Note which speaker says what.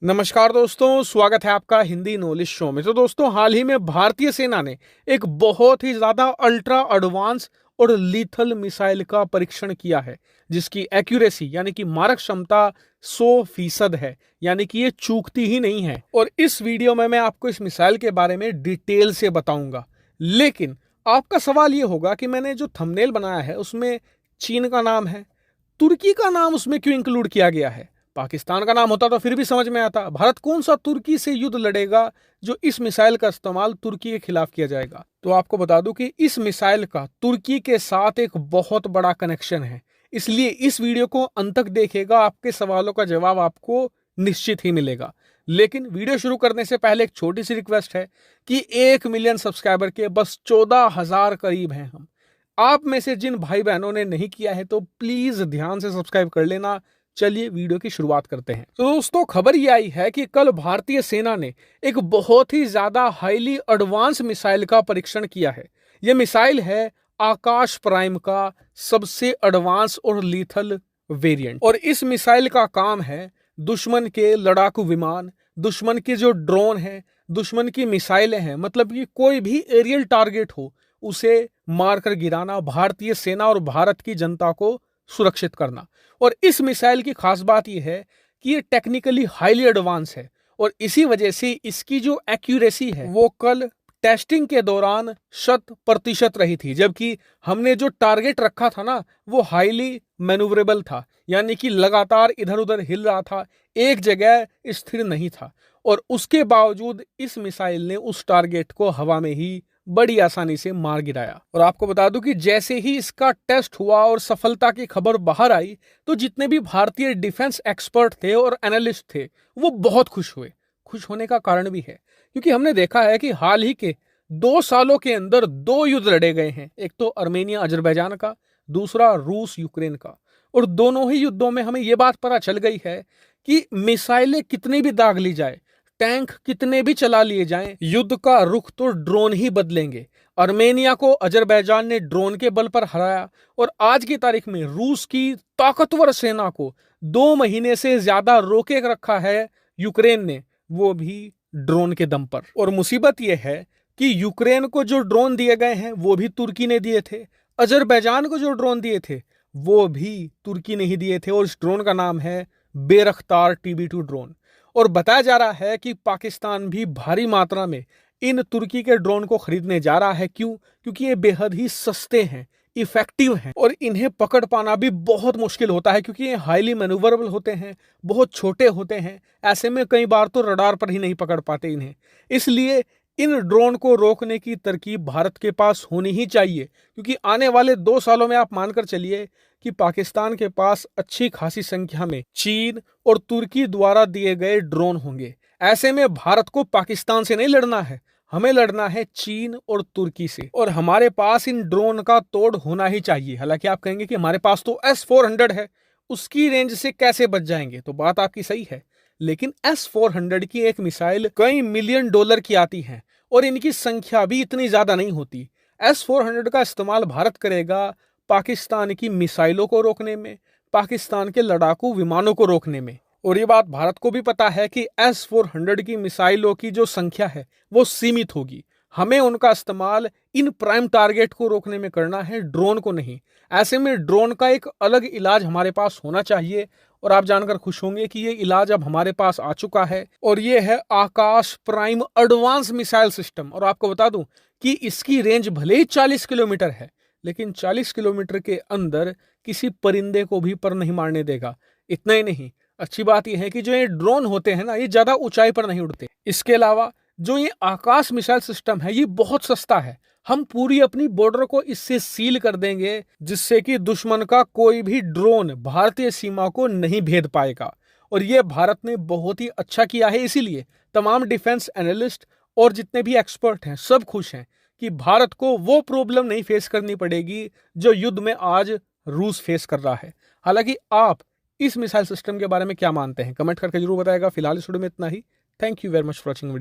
Speaker 1: नमस्कार दोस्तों, स्वागत है आपका हिंदी नॉलेज शो में। तो दोस्तों, हाल ही में भारतीय सेना ने एक बहुत ही ज्यादा अल्ट्रा एडवांस और लीथल मिसाइल का परीक्षण किया है, जिसकी एक्यूरेसी यानी कि मारक क्षमता 100% है, यानी कि ये चूकती ही नहीं है। और इस वीडियो में मैं आपको इस मिसाइल के बारे में डिटेल से बताऊंगा। लेकिन आपका सवाल ये होगा कि मैंने जो थंबनेल बनाया है उसमें चीन का नाम है, तुर्की का नाम उसमें क्यों इंक्लूड किया गया है? पाकिस्तान का नाम होता तो फिर भी समझ में आता। भारत कौन सा तुर्की से युद्ध लड़ेगा जो इस मिसाइल का इस्तेमाल तुर्की के खिलाफ किया जाएगा? तो आपको बता दूं कि इस मिसाइल का तुर्की के साथ एक बहुत बड़ा कनेक्शन है, इसलिए इस वीडियो को अंत तक देखिएगा, आपके सवालों का जवाब आपको निश्चित ही मिलेगा। लेकिन वीडियो शुरू करने से पहले एक छोटी सी रिक्वेस्ट है कि 1 मिलियन सब्सक्राइबर के बस 14,000 करीब हैं हम। आप में से जिन भाई बहनों ने नहीं किया है तो प्लीज ध्यान से सब्सक्राइब कर लेना। चलिए वीडियो की शुरुआत करते हैं। तो दोस्तों, खबर ये आई है कि कल भारतीय सेना ने एक बहुत ही ज्यादा हाईली एडवांस मिसाइल का परीक्षण किया है। यह मिसाइल है आकाश प्राइम का सबसे एडवांस और लीथल वेरिएंट। और इस मिसाइल का काम है दुश्मन के लड़ाकू विमान, दुश्मन के जो ड्रोन है, दुश्मन की मिसाइलें हैं, मतलब कि कोई भी एरियल टारगेट हो उसे मारकर गिराना, भारतीय सेना और भारत की जनता को सुरक्षित करना। और इस मिसाइल की खास बात यह है कि ये टेक्निकली हाईली एडवांस है और इसी वजह से इसकी जो एक्यूरेसी है वो कल टेस्टिंग के दौरान 100% रही थी, जबकि हमने जो टारगेट रखा था ना वो हाईली मैन्यूवरेबल था, यानी कि लगातार इधर उधर हिल रहा था, एक जगह स्थिर नहीं था। और उसके बावजूद इस मिसाइल ने उस टारगेट को हवा में ही बड़ी आसानी से मार गिराया। और आपको बता दूं कि जैसे ही इसका टेस्ट हुआ और सफलता की खबर बाहर आई तो जितने भी भारतीय डिफेंस एक्सपर्ट थे और एनालिस्ट थे वो बहुत खुश हुए। खुश होने का कारण भी है क्योंकि हमने देखा है कि हाल ही के 2 सालों के अंदर 2 युद्ध लड़े गए हैं, एक तो अर्मेनिया अजरबैजान का, दूसरा रूस यूक्रेन का। और दोनों ही युद्धों में हमें यह बात पता चल गई है कि मिसाइलें कितनी भी दाग ली जाए, टैंक कितने भी चला लिए जाएं, युद्ध का रुख तो ड्रोन ही बदलेंगे। अर्मेनिया को अजरबैजान ने ड्रोन के बल पर हराया और आज की तारीख में रूस की ताकतवर सेना को 2 महीने से ज्यादा रोके रखा है यूक्रेन ने, वो भी ड्रोन के दम पर। और मुसीबत यह है कि यूक्रेन को जो ड्रोन दिए गए हैं वो भी तुर्की ने दिए थे, अजरबैजान को जो ड्रोन दिए थे वो भी तुर्की ने ही दिए थे। और इस ड्रोन का नाम है बेरख्तार TB2 ड्रोन। और बताया जा रहा है कि पाकिस्तान भी भारी मात्रा में इन तुर्की के ड्रोन को खरीदने जा रहा है। क्यों? क्योंकि ये बेहद ही सस्ते हैं, इफेक्टिव हैं और इन्हें पकड़ पाना भी बहुत मुश्किल होता है क्योंकि ये हाईली मैन्यूवरेबल होते हैं, बहुत छोटे होते हैं। ऐसे में कई बार तो रडार पर ही नहीं पकड़ पाते इन्हें। इसलिए इन ड्रोन को रोकने की तरकीब भारत के पास होनी ही चाहिए, क्योंकि आने वाले 2 सालों में आप मानकर चलिए कि पाकिस्तान के पास अच्छी खासी संख्या में चीन और तुर्की द्वारा दिए गए ड्रोन होंगे। ऐसे में भारत को पाकिस्तान से नहीं लड़ना है, हमें लड़ना है चीन और तुर्की से। और हमारे पास इन ड्रोन का तोड़ होना ही चाहिए। हालांकि आप कहेंगे कि हमारे पास तो S-400 है, उसकी रेंज से कैसे बच जाएंगे? तो बात आपकी सही है, लेकिन S-400 की एक मिसाइल कई मिलियन डॉलर की आती है और इनकी संख्या भी इतनी ज्यादा नहीं होती। S-400 का इस्तेमाल भारत करेगा पाकिस्तान की मिसाइलों को रोकने में, पाकिस्तान के लड़ाकू विमानों को रोकने में। और ये बात भारत को भी पता है कि S-400 की मिसाइलों की जो संख्या है वो सीमित होगी। हमें उनका इस्तेमाल इन प्राइम टारगेट को रोकने में करना है, ड्रोन को नहीं। ऐसे में ड्रोन का एक अलग इलाज हमारे पास होना चाहिए और आप जानकर खुश होंगे कि ये इलाज अब हमारे पास आ चुका है और ये है आकाश प्राइम एडवांस मिसाइल सिस्टम। और आपको बता दूं कि इसकी रेंज भले ही 40 किलोमीटर है, लेकिन 40 किलोमीटर के अंदर किसी परिंदे को भी पर नहीं मारने देगा। इतना ही नहीं, अच्छी बात यह है कि जो ये ड्रोन होते हैं ना, ये ज्यादा ऊंचाई पर नहीं उड़ते। इसके अलावा जो ये आकाश मिसाइल सिस्टम है ये बहुत सस्ता है। हम पूरी अपनी बॉर्डर को इससे सील कर देंगे जिससे कि दुश्मन का कोई भी ड्रोन भारतीय सीमा को नहीं भेद पाएगा। और ये भारत ने बहुत ही अच्छा किया है, इसीलिए तमाम डिफेंस एनालिस्ट और जितने भी एक्सपर्ट हैं सब खुश हैं कि भारत को वो प्रॉब्लम नहीं फेस करनी पड़ेगी जो युद्ध में आज रूस फेस कर रहा है। हालांकि आप इस मिसाइल सिस्टम के बारे में क्या मानते हैं कमेंट करके जरूर बताएगा। फिलहाल इस वीडियो में इतना ही। Thank you very much for watching video.